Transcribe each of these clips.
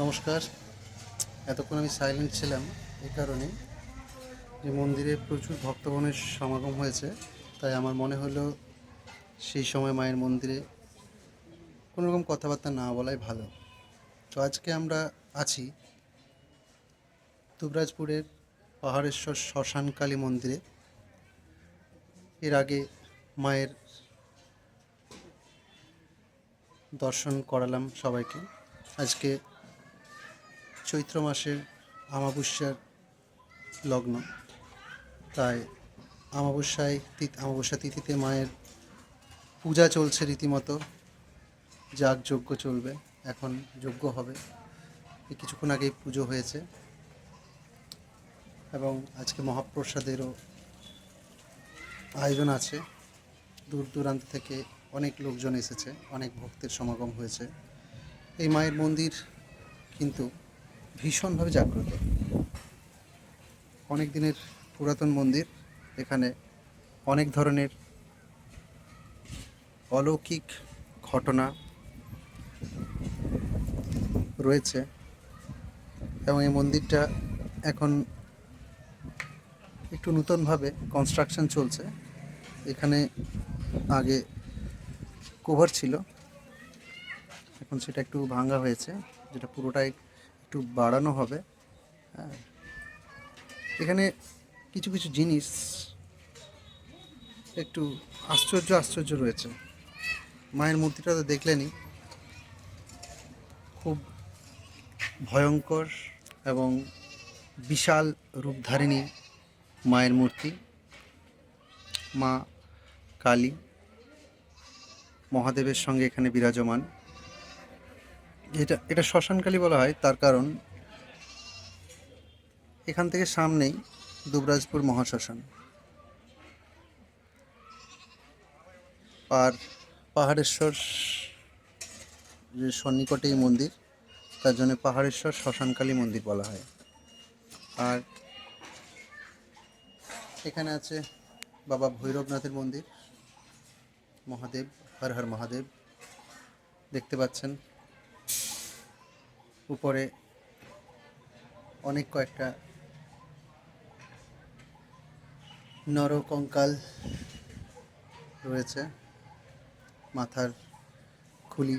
নমস্কার। এতক্ষণ আমি সাইলেন্ট ছিলাম এই কারণে যে মন্দিরে প্রচুর ভক্তগণের সমাগম হয়েছে, তাই আমার মনে হলো সেই সময় মায়ের মন্দিরে কোনোরকম কথাবার্তা না বলাই ভালো। তো আজকে আমরা আছি দুবরাজপুরের পাহাড়েশ্বর শ্মশানকালী মন্দিরে। এর আগে মায়ের দর্শন করালাম সবাইকে। আজকে চৈত্র মাসের অমাবস্যার লগ্ন, তাই অমাবস্যা তিথিতে মায়ের পূজা চলছে রীতিমতো। যাগযজ্ঞ চলবে, এখন যজ্ঞ হবে। এই কিছুক্ষণ আগেই পুজো হয়েছে এবং আজকে মহাপ্রসাদেরও আয়োজন আছে। দূর দূরান্ত থেকে অনেক লোকজন এসেছে, অনেক ভক্তের সমাগম হয়েছে। এই মায়ের মন্দির কিন্তু ভীষণভাবে জাগ্রত, অনেক দিনের পুরাতন মন্দির। এখানে অনেক ধরনের অলৌকিক ঘটনা রয়েছে এবং এই মন্দিরটা এখন একটু নতুনভাবে কনস্ট্রাকশন চলছে। এখানে আগে কভার ছিল, এখন সেটা একটু ভাঙা হয়েছে, যেটা পুরোটাই একটু বাড়ানো হবে। হ্যাঁ, এখানে কিছু কিছু জিনিস একটু আশ্চর্য রয়েছে। মায়ের মূর্তিটা তো দেখলেনই, খুব ভয়ঙ্কর এবং বিশাল রূপধারিণী মায়ের মূর্তি। মা কালী মহাদেবের সঙ্গে এখানে বিরাজমান। এটা শ্মশানকালী বলা হয় তার কারণ এখান থেকে সামনেই দুবরাজপুর মহাশ্মশান, আর পাহাড়েশ্বর যে সন্নিকটে এই মন্দির, তার জন্য পাহাড়েশ্বর শ্মশানকালী মন্দির বলা হয়। আর এখানে আছে বাবা ভৈরবনাথের মন্দির, মহাদেব, হর হর মহাদেব দেখতে পাচ্ছেন। উপরে অনেক কয়েকটা নরকঙ্কাল রয়েছে, মাথার খুলি।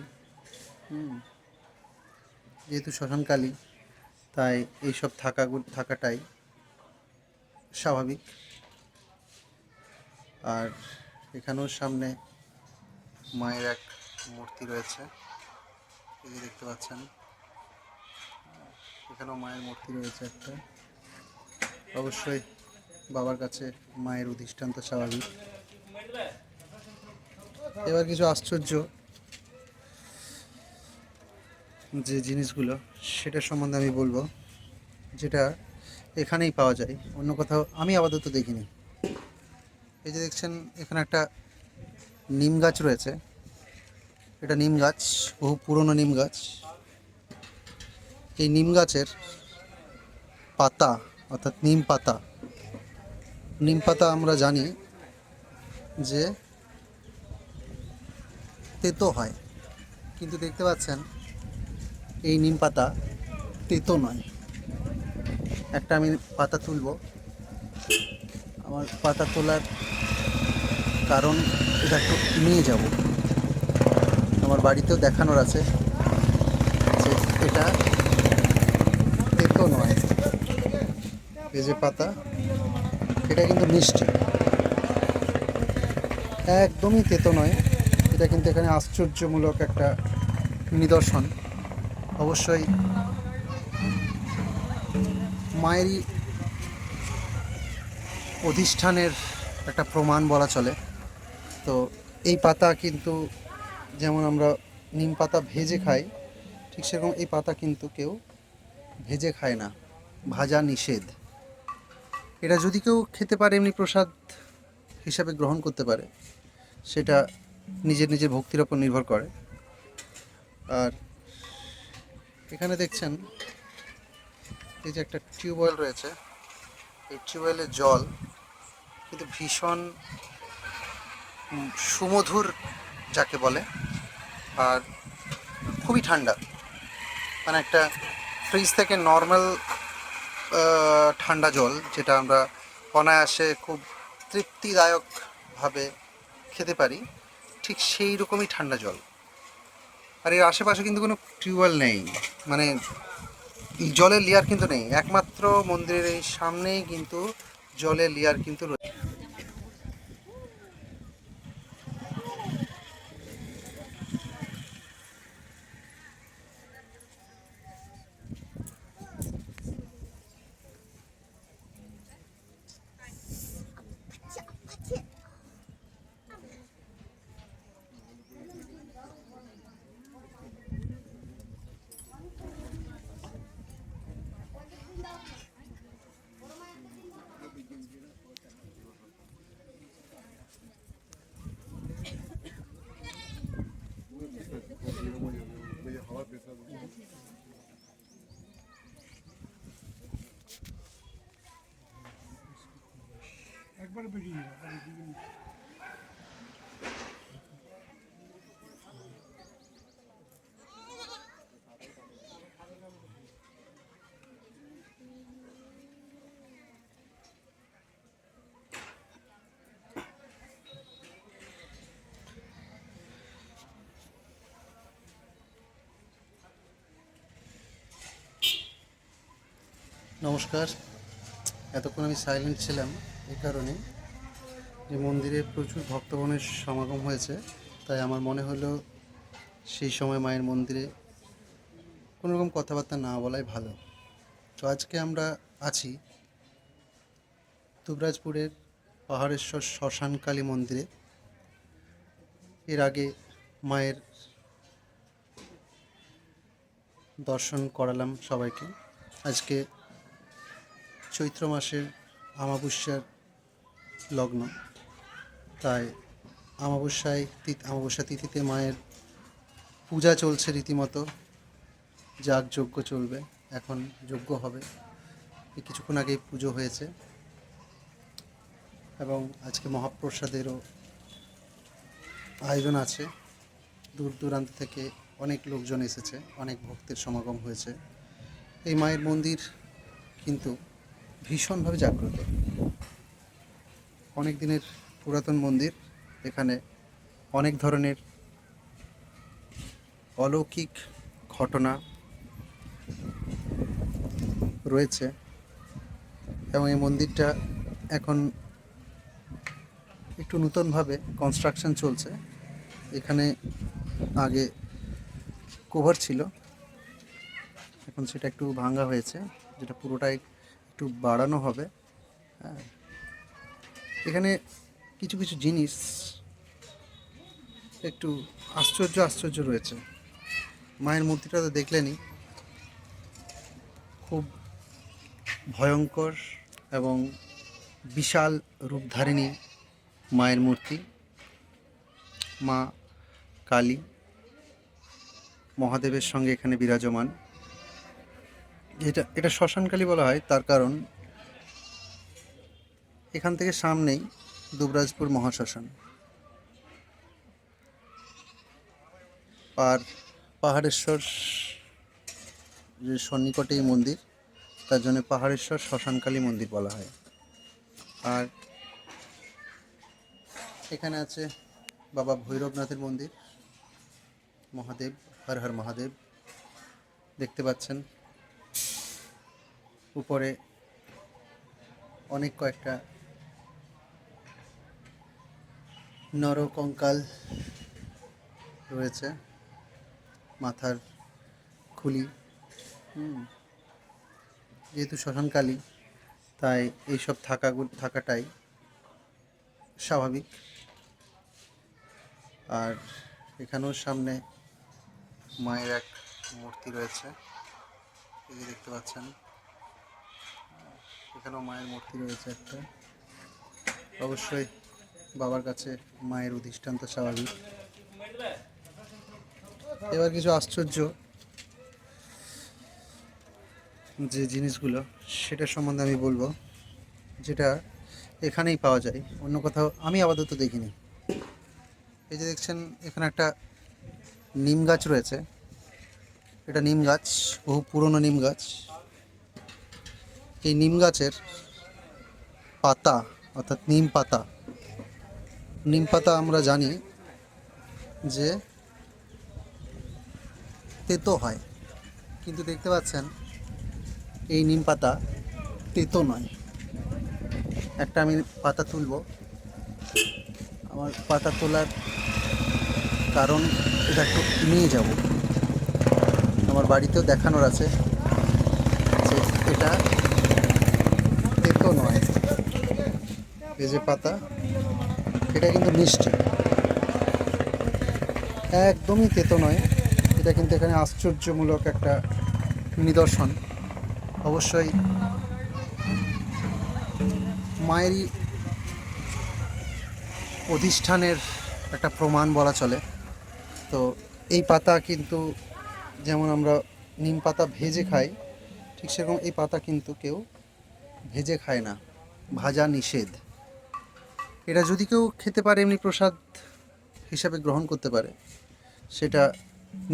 যেহেতু শ্মশানকালী, তাই এইসব থাকাটাই স্বাভাবিক। আর এখানেও সামনে মায়ের এক মূর্তি রয়েছে, এই যে দেখতে পাচ্ছেন। এখানেও মায়ের মূর্তি রয়েছে একটা। অবশ্যই বাবার কাছে মায়ের অধিষ্ঠান তো স্বাভাবিক। এবার কিছু আশ্চর্য যে জিনিসগুলো, সেটা সম্বন্ধে আমি বলবো, যেটা এখানেই পাওয়া যায়, অন্য কোথাও আমি আপাতত দেখিনি। এই যে দেখছেন, এখানে একটা নিম গাছ রয়েছে। এটা নিম গাছ, বহু পুরনো নিম গাছ। এই নিম গাছের পাতা, অর্থাৎ নিম পাতা আমরা জানি যে তেতো হয়, কিন্তু দেখতে পাচ্ছেন এই নিম পাতা তেতো নয়। একটা আমি পাতা তুলব। আমার পাতা তোলার কারণ এটা একটু নিয়ে যাব, আমার বাড়িতেও দেখানোর আছে যে এটা তেতো নয়। এই যে পাতা, এটা কিন্তু মিষ্টি, একদমই তেতো নয়। এটা কিন্তু এখানে আশ্চর্যমূলক একটা নিদর্শন। অবশ্যই মায়েরই অধিষ্ঠানের একটা প্রমাণ বলা চলে। তো এই পাতা কিন্তু, যেমন আমরা নিম পাতা ভেজে খাই, ঠিক সেরকম এই পাতা কিন্তু কেউ ভেজে খায় না, ভাজা নিষেধ। এটা যদি কেউ খেতে পারে, এমনি প্রসাদ হিসাবে গ্রহণ করতে পারে, সেটা নিজের নিজের ভক্তির ওপর নির্ভর করে। আর এখানে দেখছেন এই যে একটা টিউবওয়েল রয়েছে, এই টিউবওয়েলের জল কিন্তু ভীষণ সুমধুর যাকে বলে, আর খুবই ঠান্ডা। মানে একটা ফ্রিজ থেকে নর্মাল ঠান্ডা জল যেটা আমরা অনায়াসে খুব তৃপ্তিদায়কভাবে খেতে পারি, ঠিক সেই রকমই ঠান্ডা জল। আর এর আশেপাশে কিন্তু কোনো টিউবওয়েল নেই, মানে জলের লেয়ার কিন্তু নেই, একমাত্র মন্দিরের এই সামনেই কিন্তু জলের লেয়ার কিন্তু রয়েছে। একবার বেরিয়ে নমস্কার। এতক্ষণ আমি সাইলেন্ট ছিলাম এই কারণে যে মন্দিরে প্রচুর ভক্তগণের সমাগম হয়েছে, তাই আমার মনে হলো সেই সময় মায়ের মন্দিরে কোনো রকম কথাবার্তা না বলাই ভালো। তো আজকে আমরা আছি দুবরাজপুরের পাহাড়েশ্বর শ্মশানকালী মন্দিরে। এর আগে মায়ের দর্শন করালাম সবাইকে। আজকে চৈত্র মাসের আমাবস্যার লগ্ন, তাই আমাবস্যা তিথিতে মায়ের পূজা চলছে রীতিমতো। যাগযজ্ঞ চলবে, এখন যজ্ঞ হবে। এই কিছুক্ষণ আগেই পুজো হয়েছে এবং আজকে মহাপ্রসাদেরও আয়োজন আছে। দূর দূরান্ত থেকে অনেক লোকজন এসেছে, অনেক ভক্তের সমাগম হয়েছে। এই মায়ের মন্দির কিন্তু ভীষণভাবে জাগ্রত, অনেক দিনের পুরাতন মন্দির। এখানে অনেক ধরনের অলৌকিক ঘটনা রয়েছে এবং এই মন্দিরটা এখন একটু নূতনভাবে কনস্ট্রাকশন চলছে। এখানে আগে কভার ছিল, এখন সেটা একটু ভাঙা হয়েছে, যেটা পুরোটাই একটু বাড়ানো হবে। হ্যাঁ, এখানে কিছু কিছু জিনিস একটু আশ্চর্য রয়েছে। মায়ের মূর্তিটা তো দেখলেনই, খুব ভয়ঙ্কর এবং বিশাল রূপধারিণী মায়ের মূর্তি। মা কালী মহাদেবের সঙ্গে এখানে বিরাজমান। এটা শ্মশানকালী বলা হয় তার কারণ এখান থেকে সামনেই দুবরাজপুর মহাশ্মশান, আর পাহাড়েশ্বর যে সন্নিকটে এই মন্দির, তার জন্য পাহাড়েশ্বর শ্মশানকালী মন্দির বলা হয়। আর এখানে আছে বাবা ভৈরবনাথের মন্দির, মহাদেব, হর হর মহাদেব দেখতে পাচ্ছেন। উপরে অনেক কয়েকটা নরকঙ্কাল রয়েছে, মাথার খুলি। যেহেতু শ্মশানকালী, তাই এইসব থাকাটাই স্বাভাবিক। আর এখানেও সামনে মায়ের এক মূর্তি রয়েছে, এই যে দেখতে পাচ্ছেন। এখানেও মায়ের মূর্তি রয়েছে একটা। অবশ্যই বাবার কাছে মায়ের অধিষ্ঠান তো স্বাভাবিক। এবার কিছু আশ্চর্য যে জিনিসগুলো সেটা সম্বন্ধে আমি বলবো, যেটা এখানেই পাওয়া যায়, অন্য কোথাও আমি আপাতত দেখিনি। এই যে দেখছেন এখানে একটা নিম গাছ রয়েছে। এটা নিম গাছ, বহু পুরনো নিম গাছ। এই নিম গাছের পাতা অর্থাৎ নিম পাতা আমরা জানি যে তেতো হয়, কিন্তু দেখতে পাচ্ছেন এই নিম পাতা তেতো নয়। একটা আমি পাতা তুলব, আমার পাতা তোলার কারণ এটা একটু নিয়ে যাব, আমার বাড়িতেও দেখানোর আছে যে এটা তেতো নয়। এই যে পাতা, এটা কিন্তু মিষ্টি, একদমই তেতো নয়। এটা কিন্তু এখানে আশ্চর্যমূলক একটা নিদর্শন। অবশ্যই মায়েরই অধিষ্ঠানের একটা প্রমাণ বলা চলে। তো এই পাতা কিন্তু যেমন আমরা নিম পাতা ভেজে খাই, ঠিক সেরকম এই পাতা কিন্তু কেউ ভেজে খায় না, ভাজা নিষেধ। এটা যদি কেউ খেতে পারে, এমনি প্রসাদ হিসাবে গ্রহণ করতে পারে, সেটা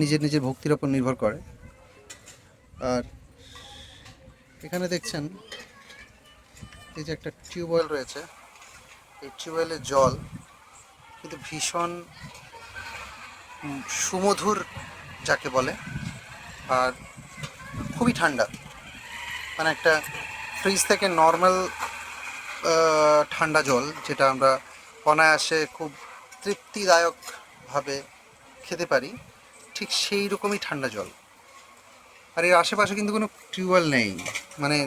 নিজের নিজের ভক্তির ওপর নির্ভর করে। আর এখানে দেখছেন এই যে একটা টিউবওয়েল রয়েছে, এই টিউবওয়েলের জল কিন্তু ভীষণ সুমধুর যাকে বলে, আর খুবই ঠান্ডা। মানে একটা ফ্রিজ থেকে নর্মাল ঠান্ডা জল যেটা আমরা অনায়াসে খুব তৃপ্তিদায়কভাবে খেতে পারি, ঠিক সেই রকমই ঠান্ডা জল। আর এর আশেপাশে কিন্তু কোনো টিউবওয়েল নেই, মানে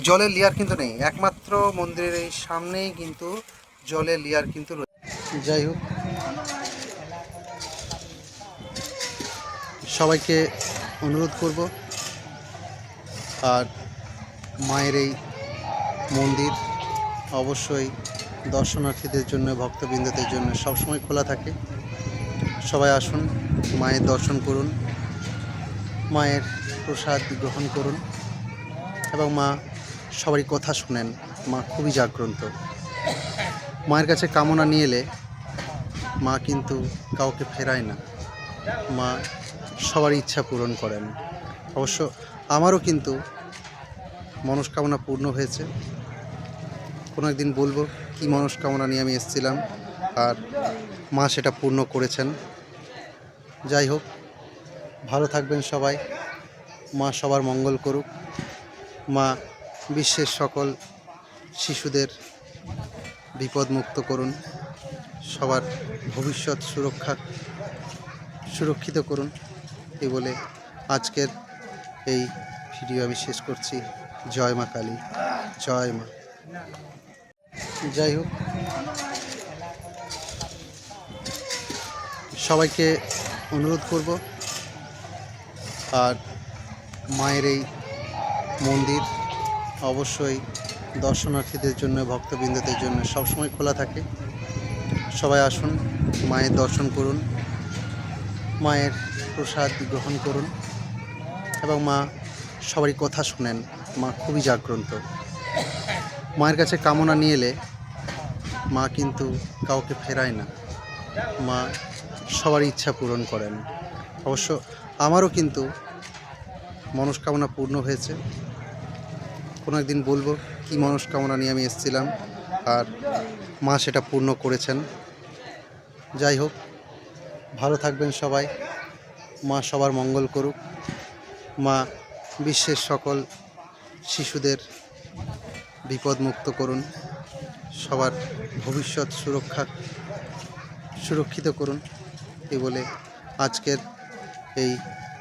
জলের লেয়ার কিন্তু নেই, একমাত্র মন্দিরের এই সামনেই কিন্তু জলের লেয়ার কিন্তু রয়েছে। যাই হোক, সবাইকে অনুরোধ করব, আর মায়ের এই মন্দির অবশ্যই দর্শনার্থীদের জন্য, ভক্তবৃন্দদের জন্য সবসময় খোলা থাকে। সবাই আসুন, মায়ের দর্শন করুন, মায়ের প্রসাদ গ্রহণ করুন, এবং মা সবারই কথা শুনেন। মা খুবই জাগ্রন্ত। মায়ের কাছে কামনা নিয়ে এলে মা কিন্তু কাউকে ফেরায় না, মা সবার ইচ্ছা পূরণ করেন। অবশ্য আমারও কিন্তু মনস্কামনা পূর্ণ হয়েছে। কোনো একদিন বলবো কী মনস্কামনা নিয়ে আমি এসেছিলাম, আর মা সেটা পূর্ণ করেছেন। যাই হোক, ভালো থাকবেন সবাই, মা সবার মঙ্গল করুক। মা বিশ্বের সকল শিশুদের বিপদমুক্ত করুন, সবার ভবিষ্যৎ সুরক্ষিত করুন। এই বলে আজকের এই ভিডিও আমি শেষ করছি। জয় মা কালী, জয় মা। যাই হোক, সবাইকে অনুরোধ করব, আর মায়ের এই মন্দির অবশ্যই দর্শনার্থীদের জন্য, ভক্তবৃন্দদের জন্য সবসময় খোলা থাকে। সবাই আসুন, মায়ের দর্শন করুন, মায়ের প্রসাদ গ্রহণ করুন, এবং মা সবারই কথা শুনেন। মা খুবই জাগ্রন্ত। মায়ের কাছে কামনা নিয়ে এলে মা কিন্তু কাউকে ফেরায় না, মা সবার ইচ্ছা পূরণ করেন। অবশ্য আমারও কিন্তু মনস্কামনা পূর্ণ হয়েছে। কোনো একদিন বলবো কী মনস্কামনা নিয়ে আমি এসেছিলাম, আর মা সেটা পূর্ণ করেছেন। যাই হোক, ভালো থাকবেন সবাই, মা সবার মঙ্গল করুক। মা বিশ্বের সকল শিশুদের বিপদমুক্ত করুন, সবার ভবিষ্যৎ সুরক্ষিত করুন। এই বলে আজকের এই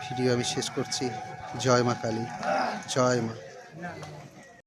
ভিডিও আমি শেষ করছি। জয় মা কালী, জয় মা।